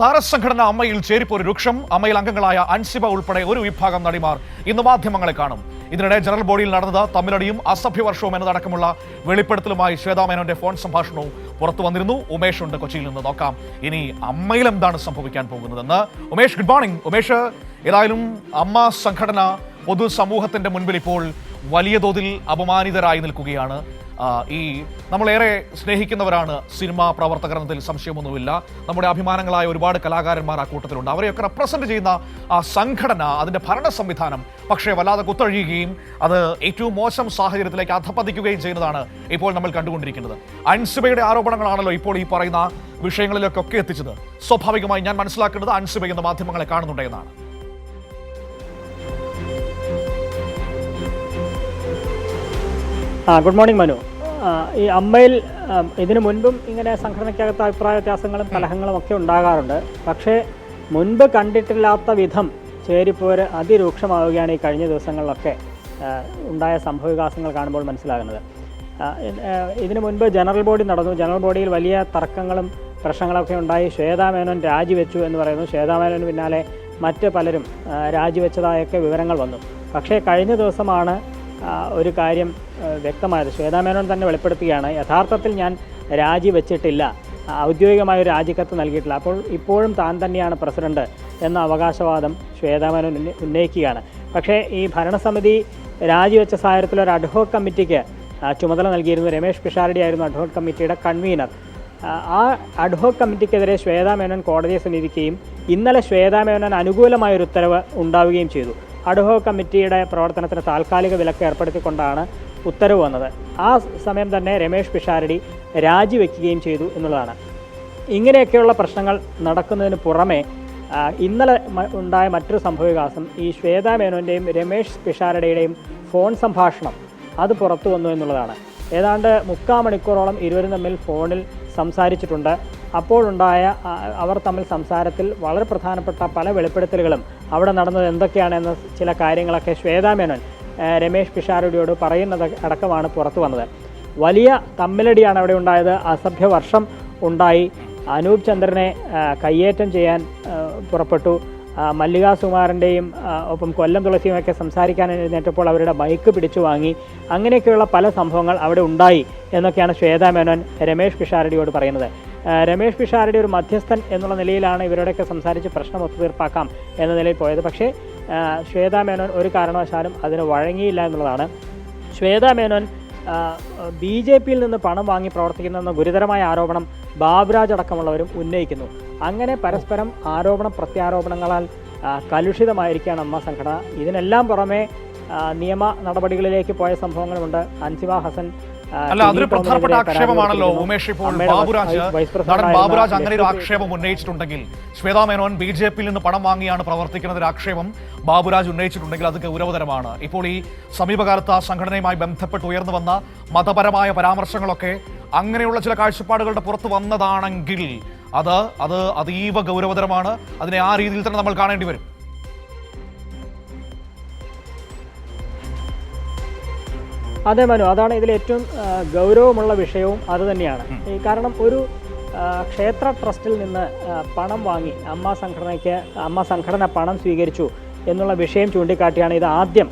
താരസംഘടന അമ്മയിൽ ചേരിപ്പോര് രൂക്ഷം. അമ്മയിൽ അംഗങ്ങളായ അൻസിബ ഉൾപ്പെടെ ഒരു വിഭാഗം നടിമാർ ഇന്ന് മാധ്യമങ്ങളെ കാണും. ഇതിനിടെ ജനറൽ ബോഡിയിൽ നടന്നത് തമ്മിലടിയും അസഭ്യവർഷവും എന്നതടക്കമുള്ള വെളിപ്പെടുത്തലുമായി ശ്വേതാ മേനോന്റെ ഫോൺ സംഭാഷണവും പുറത്തു വന്നിരുന്നു. ഉമേഷ് ഉണ്ട് കൊച്ചിയിൽ നിന്ന്. നോക്കാം ഇനി അമ്മയിൽ എന്താണ് സംഭവിക്കാൻ പോകുന്നതെന്ന്. Umesh, good morning. ഉമേഷ്, ഏതായാലും അമ്മ സംഘടന പൊതുസമൂഹത്തിന്റെ മുൻപിൽ ഇപ്പോൾ വലിയ തോതിൽ അപമാനിതരായി നിൽക്കുകയാണ്. ഈ നമ്മളേറെ സ്നേഹിക്കുന്നവരാണ് സിനിമാ പ്രവർത്തകർ എന്നതിൽ സംശയമൊന്നുമില്ല. നമ്മുടെ അഭിമാനങ്ങളായ ഒരുപാട് കലാകാരന്മാർ ആ കൂട്ടത്തിലുണ്ട്. അവരെയൊക്കെ റെപ്രസെന്റ് ചെയ്യുന്ന ആ സംഘടന, അതിന്റെ ഭരണ സംവിധാനം പക്ഷേ വല്ലാതെ കുത്തഴിയുകയും അത് ഏറ്റവും മോശം സാഹചര്യത്തിലേക്ക് അധപ്പതിക്കുകയും ചെയ്യുന്നതാണ് ഇപ്പോൾ നമ്മൾ കണ്ടുകൊണ്ടിരിക്കുന്നത്. അൻസിബയുടെ ആരോപണങ്ങളാണല്ലോ ഇപ്പോൾ ഈ പറയുന്ന വിഷയങ്ങളിലേക്കൊക്കെ എത്തിച്ചത്. സ്വാഭാവികമായി ഞാൻ മനസ്സിലാക്കുന്നത് അൻസിബ എന്ന മാധ്യമങ്ങളെ കാണുന്നുണ്ട് എന്നാണ്. Good morning Manu. ഈ അമ്മയിൽ ഇതിനു മുൻപും ഇങ്ങനെ സംഘടനയ്ക്കകത്ത് അഭിപ്രായ വ്യത്യാസങ്ങളും കലഹങ്ങളും ഒക്കെ ഉണ്ടാകാറുണ്ട്. പക്ഷേ മുൻപ് കണ്ടിട്ടില്ലാത്ത വിധം ചേരിപ്പോര് അതിരൂക്ഷമാവുകയാണ് ഈ കഴിഞ്ഞ ദിവസങ്ങളിലൊക്കെ ഉണ്ടായ സംഭവവികാസങ്ങൾ കാണുമ്പോൾ മനസ്സിലാകുന്നത്. ഇതിനു മുൻപ് ജനറൽ ബോഡി നടന്നു. ജനറൽ ബോഡിയിൽ വലിയ തർക്കങ്ങളും പ്രശ്നങ്ങളൊക്കെ ഉണ്ടായി. ശ്വേതാ മേനോൻ രാജിവെച്ചു എന്ന് പറയുന്നു. ശ്വേതാ മേനോന് പിന്നാലെ മറ്റ് പലരും രാജിവെച്ചതായൊക്കെ വിവരങ്ങൾ വന്നു. പക്ഷേ കഴിഞ്ഞ ദിവസമാണ് ഒരു കാര്യം വ്യക്തമായത്. ശ്വേതാ മേനോൻ തന്നെ വെളിപ്പെടുത്തുകയാണ്, യഥാർത്ഥത്തിൽ ഞാൻ രാജിവെച്ചിട്ടില്ല, ഔദ്യോഗികമായ ഒരു രാജിക്കത്ത് നൽകിയിട്ടില്ല, അപ്പോൾ ഇപ്പോഴും താൻ തന്നെയാണ് പ്രസിഡന്റ് എന്ന അവകാശവാദം ശ്വേതാ മേനോൻ ഉന്നയിക്കുകയാണ്. പക്ഷേ ഈ ഭരണസമിതി രാജിവെച്ച സാഹചര്യത്തിൽ ഒരു അഡ്ഹോക് കമ്മിറ്റിക്ക് ചുമതല നൽകിയിരുന്നു. രമേഷ് പിഷാരടി ആയിരുന്നു അഡ്ഹോക് കമ്മിറ്റിയുടെ കൺവീനർ. ആ അഡ്ഹോക് കമ്മിറ്റിക്കെതിരെ ശ്വേതാ മേനോൻ കോടതിയെ സമീപിക്കുകയും ഇന്നലെ ശ്വേതാ മേനോൻ അനുകൂലമായൊരു ഉത്തരവ് ഉണ്ടാവുകയും ചെയ്തു. അഡ്ഹോക് കമ്മിറ്റിയുടെ പ്രവർത്തനത്തിന് താൽക്കാലിക വിലക്ക് ഏർപ്പെടുത്തിക്കൊണ്ടാണ് ഉത്തരവ് വന്നത്. ആ സമയം തന്നെ രമേഷ് പിഷാരടി രാജിവെക്കുകയും ചെയ്തു എന്നുള്ളതാണ്. ഇങ്ങനെയൊക്കെയുള്ള പ്രശ്നങ്ങൾ നടക്കുന്നതിന് പുറമെ ഇന്നലെ ഉണ്ടായ മറ്റൊരു സംഭവവികാസം ഈ ശ്വേതാ മേനോൻ്റെയും രമേഷ് പിഷാരടിയുടെയും ഫോൺ സംഭാഷണം അത് പുറത്തു വന്നു എന്നുള്ളതാണ്. ഏതാണ്ട് 3/4 മണിക്കൂറോളം ഇരുവരും തമ്മിൽ ഫോണിൽ സംസാരിച്ചിട്ടുണ്ട്. അപ്പോഴുണ്ടായ അവർ തമ്മിൽ സംസാരത്തിൽ വളരെ പ്രധാനപ്പെട്ട പല വെളിപ്പെടുത്തലുകളും അവിടെ നടന്നത് എന്തൊക്കെയാണെന്ന ചില കാര്യങ്ങളൊക്കെ ശ്വേതാ മേനോൻ രമേഷ് പിഷാരടിയോട് പറയുന്നത് അടക്കമാണ് പുറത്തു വന്നത്. വലിയ തമ്മിലടിയാണ് അവിടെ ഉണ്ടായത്. അസഭ്യവർഷം ഉണ്ടായി. അനൂപ് ചന്ദ്രനെ കയ്യേറ്റം ചെയ്യാൻ പുറപ്പെട്ടു. മല്ലികാ സുകുമാരൻ്റെയും ഒപ്പം കൊല്ലം തുളസിയുമൊക്കെ സംസാരിക്കാൻ എഴുന്നേറ്റപ്പോൾ അവരുടെ ബൈക്ക് പിടിച്ചു വാങ്ങി. അങ്ങനെയൊക്കെയുള്ള പല സംഭവങ്ങൾ അവിടെ ഉണ്ടായി എന്നൊക്കെയാണ് ശ്വേതാ മേനോൻ രമേഷ് പിഷാരടിയോട് പറയുന്നത്. രമേഷ് പിഷാരടി ഒരു മധ്യസ്ഥൻ എന്നുള്ള നിലയിലാണ് ഇവരോടൊക്കെ സംസാരിച്ച് പ്രശ്നം ഒത്തുതീർപ്പാക്കാം എന്ന നിലയിൽ പോയത്. പക്ഷേ ശ്വേതാ മേനോൻ ഒരു കാരണവശാലും അതിന് വഴങ്ങിയില്ല എന്നുള്ളതാണ്. ശ്വേതാ മേനോൻ BJP-യിൽ നിന്ന് പണം വാങ്ങി പ്രവർത്തിക്കുന്നെന്ന ഗുരുതരമായ ആരോപണം ബാബുരാജ് അടക്കമുള്ളവരും ഉന്നയിക്കുന്നു. അങ്ങനെ പരസ്പരം ആരോപണ പ്രത്യാരോപണങ്ങളാൽ കലുഷിതമായിരിക്കുകയാണ് അമ്മ സംഘടന. ഇതിനെല്ലാം പുറമെ നിയമ നടപടികളിലേക്ക് പോയ സംഭവങ്ങളുമുണ്ട്. അൻസിബ ഹസൻ അല്ല, അതൊരു പ്രധാനപ്പെട്ട ആക്ഷേപമാണല്ലോ ഉമേഷ്. ഇപ്പോൾ ബാബുരാജ് അങ്ങനെ ഒരു ആക്ഷേപം ഉന്നയിച്ചിട്ടുണ്ടെങ്കിൽ, ശ്വേതാ മേനോൻ BJP-യിൽ നിന്ന് പണം വാങ്ങിയാണ് പ്രവർത്തിക്കുന്നത് ആക്ഷേപം ബാബുരാജ് ഉന്നയിച്ചിട്ടുണ്ടെങ്കിൽ അത് ഗൗരവതരമാണ്. ഇപ്പോൾ ഈ സമീപകാലത്ത് ആ സംഘടനയുമായി ബന്ധപ്പെട്ട് ഉയർന്നു വന്ന മതപരമായ പരാമർശങ്ങളൊക്കെ അങ്ങനെയുള്ള ചില കാഴ്ചപ്പാടുകളുടെ പുറത്ത് വന്നതാണെങ്കിൽ അത് അതീവ ഗൗരവതരമാണ്. അതിനെ ആ രീതിയിൽ തന്നെ നമ്മൾ കാണേണ്ടി വരും. അതെ മനു, അതാണ് ഇതിൽ ഏറ്റവും ഗൗരവമുള്ള വിഷയവും അത് തന്നെയാണ്. കാരണം ഒരു ക്ഷേത്ര ട്രസ്റ്റിൽ നിന്ന് പണം വാങ്ങി അമ്മ സംഘടന പണം സ്വീകരിച്ചു എന്നുള്ള വിഷയം ചൂണ്ടിക്കാട്ടിയാണ് ഇത് ആദ്യം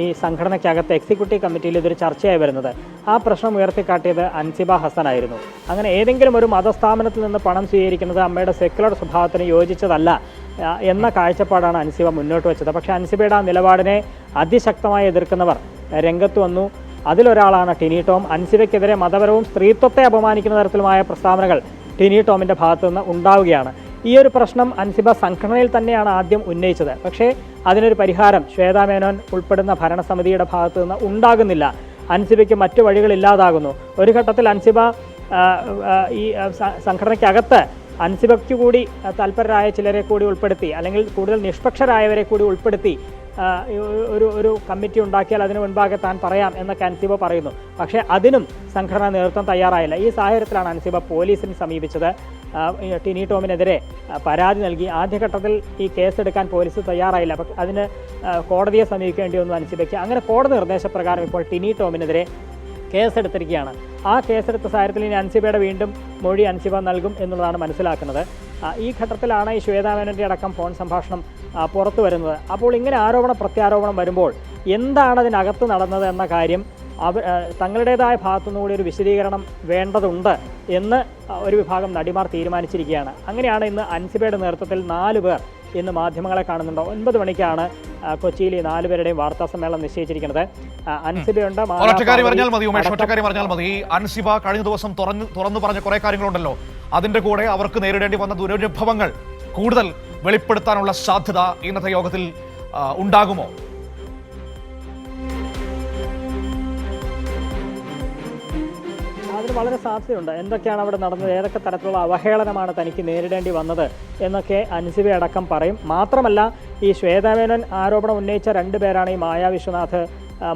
ഈ സംഘടനയ്ക്കകത്ത് എക്സിക്യൂട്ടീവ് കമ്മിറ്റിയിൽ ഇതൊരു ചർച്ചയായി വരുന്നത്. ആ പ്രശ്നം ഉയർത്തിക്കാട്ടിയത് അൻസിബ ഹസൻ ആയിരുന്നു. അങ്ങനെ ഏതെങ്കിലും ഒരു മതസ്ഥാപനത്തിൽ നിന്ന് പണം സ്വീകരിക്കുന്നത് അമ്മയുടെ സെക്യുലർ സ്വഭാവത്തിന് യോജിച്ചതല്ല എന്ന കാഴ്ചപ്പാടാണ് അൻസിബ മുന്നോട്ട് വെച്ചത്. പക്ഷേ അൻസിബയുടെ ആ നിലപാടിനെ അതിശക്തമായി എതിർക്കുന്നവർ രംഗത്ത് വന്നു. അതിലൊരാളാണ് ടിനി ടോം. അൻസിബയ്ക്കെതിരെ മതപരവും സ്ത്രീത്വത്തെ അപമാനിക്കുന്ന തരത്തിലുമായ പ്രസ്താവനകൾ ടിനി ടോമിൻ്റെ ഭാഗത്തു നിന്ന് ഉണ്ടാവുകയാണ്. ഈ ഒരു പ്രശ്നം അൻസിബ സംഘടനയിൽ തന്നെയാണ് ആദ്യം ഉന്നയിച്ചത്. പക്ഷേ അതിനൊരു പരിഹാരം ശ്വേതാ മേനോൻ ഉൾപ്പെടുന്ന ഭരണസമിതിയുടെ ഭാഗത്തു നിന്ന് ഉണ്ടാകുന്നില്ല. അൻസിബയ്ക്ക് മറ്റു വഴികളില്ലാതാകുന്നു. ഒരു ഘട്ടത്തിൽ അൻസിബ ഈ സംഘടനയ്ക്കകത്ത് അൻസിബയ്ക്ക് കൂടി തൽപരരായ ചിലരെ കൂടി ഉൾപ്പെടുത്തി, അല്ലെങ്കിൽ കൂടുതൽ നിഷ്പക്ഷരായവരെ കൂടി ഉൾപ്പെടുത്തി ഒരു കമ്മിറ്റി ഉണ്ടാക്കിയാൽ അതിന് മുൻപാകെ താൻ പറയാം എന്നൊക്കെ അൻസിബ പറയുന്നു. പക്ഷേ അതിനും സംഘടനാ നേതൃത്വം തയ്യാറായില്ല. ഈ സാഹചര്യത്തിലാണ് അൻസിബ പോലീസിനെ സമീപിച്ചത്. ടിനി ടോമിനെതിരെ പരാതി നൽകി. ആദ്യഘട്ടത്തിൽ ഈ കേസെടുക്കാൻ പോലീസ് തയ്യാറായില്ല. പക്ഷേ അതിന് കോടതിയെ സമീപിക്കേണ്ടി വന്നു അൻസിബയ്ക്ക്. അങ്ങനെ കോടതി നിർദ്ദേശപ്രകാരം ഇപ്പോൾ ടിനി ടോമിനെതിരെ കേസെടുത്തിരിക്കുകയാണ്. ആ കേസെടുത്ത സാഹചര്യത്തിൽ ഇനി അൻസിബയുടെ വീണ്ടും മൊഴി അൻസിബ നൽകും എന്നുള്ളതാണ് മനസ്സിലാക്കുന്നത്. ഈ ഘട്ടത്തിലാണ് ഈ ശ്വേതാ മേനോൻ്റെ അടക്കം ഫോൺ സംഭാഷണം പുറത്തു വരുന്നത്. അപ്പോൾ ഇങ്ങനെ ആരോപണം പ്രത്യാരോപണം വരുമ്പോൾ എന്താണ് അതിനകത്ത് നടന്നത് എന്ന കാര്യം തങ്ങളുടേതായ ഭാഗത്തുനിന്നുകൂടി ഒരു വിശദീകരണം വേണ്ടതുണ്ട് എന്ന് ഒരു വിഭാഗം നടിമാർ തീരുമാനിച്ചിരിക്കുകയാണ്. അങ്ങനെയാണ് ഇന്ന് അൻസിബയുടെ നേതൃത്വത്തിൽ 4 പേർ ഇന്ന് മാധ്യമങ്ങളെ കാണുന്നുണ്ട്. 9 മണിക്കാണ് കൊച്ചിയിൽ ഈ 4 പേരുടെയും വാർത്താ സമ്മേളനം നിശ്ചയിച്ചിരിക്കുന്നത്. അൻസിബയുണ്ട്. പറഞ്ഞാൽ മതി അൻസിബ കഴിഞ്ഞ ദിവസം തുറന്നു പറഞ്ഞ കുറെ കാര്യങ്ങളുണ്ടല്ലോ, അതിന്റെ കൂടെ അവർക്ക് നേരിടേണ്ടി വന്ന ദുരനുഭവങ്ങൾ കൂടുതൽ വെളിപ്പെടുത്താനുള്ള സാധ്യത ഇന്നത്തെ യോഗത്തിൽ ഉണ്ടാകുമോ? അതിന് വളരെ സാധ്യതയുണ്ട്. എന്തൊക്കെയാണ് അവിടെ നടന്നത്, ഏതൊക്കെ തരത്തിലുള്ള അവഹേളനമാണ് തനിക്ക് നേരിടേണ്ടി വന്നത് എന്നൊക്കെ അൻസിബ അടക്കം പറയും. മാത്രമല്ല, ഈ ശ്വേതാ മേനോൻ ആരോപണം ഉന്നയിച്ച 2 പേരാണ് ഈ മായ വിശ്വനാഥ്,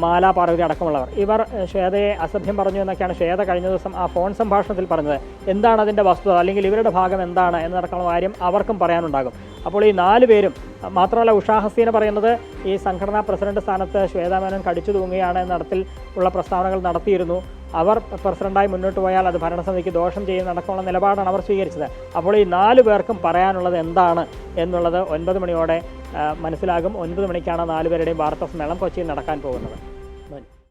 മാല പാർവതി അടക്കമുള്ളവർ. ഇവർ ശ്വേതയെ അസഭ്യം പറഞ്ഞു എന്നൊക്കെയാണ് ശ്വേത കഴിഞ്ഞ ദിവസം ആ ഫോൺ സംഭാഷണത്തിൽ പറഞ്ഞത്. എന്താണ് അതിൻ്റെ വസ്തുത, അല്ലെങ്കിൽ ഇവരുടെ ഭാഗം എന്താണ് എന്നടക്കമുള്ള കാര്യം അവർക്കും പറയാനുണ്ടാകും. അപ്പോൾ ഈ 4 പേരും, മാത്രമല്ല ഉഷാ ഹസീന പറയുന്നത് ഈ സംഘടനാ പ്രസിഡന്റ് സ്ഥാനത്ത് ശ്വേതാ മേനോൻ കടിച്ചു തൂങ്ങുകയാണ് എന്ന തരത്തിൽ ഉള്ള പ്രസ്താവനകൾ നടത്തിയിരുന്നു. അവർ പ്രസിഡന്റായി മുന്നോട്ട് പോയാൽ അത് ഭരണസമിതിക്ക് ദോഷം ചെയ്യുന്ന അടക്കമുള്ള നിലപാടാണ് അവർ സ്വീകരിച്ചത്. അപ്പോൾ ഈ 4 പേർക്കും പറയാനുള്ളത് എന്താണ് എന്നുള്ളത് 9 മണിയോടെ മനസ്സിലാകും. 9 മണിക്കാണ് 4 പേരുടെയും വാർത്താ സമ്മേളനം കൊച്ചിയിൽ നടക്കാൻ പോകുന്നത്.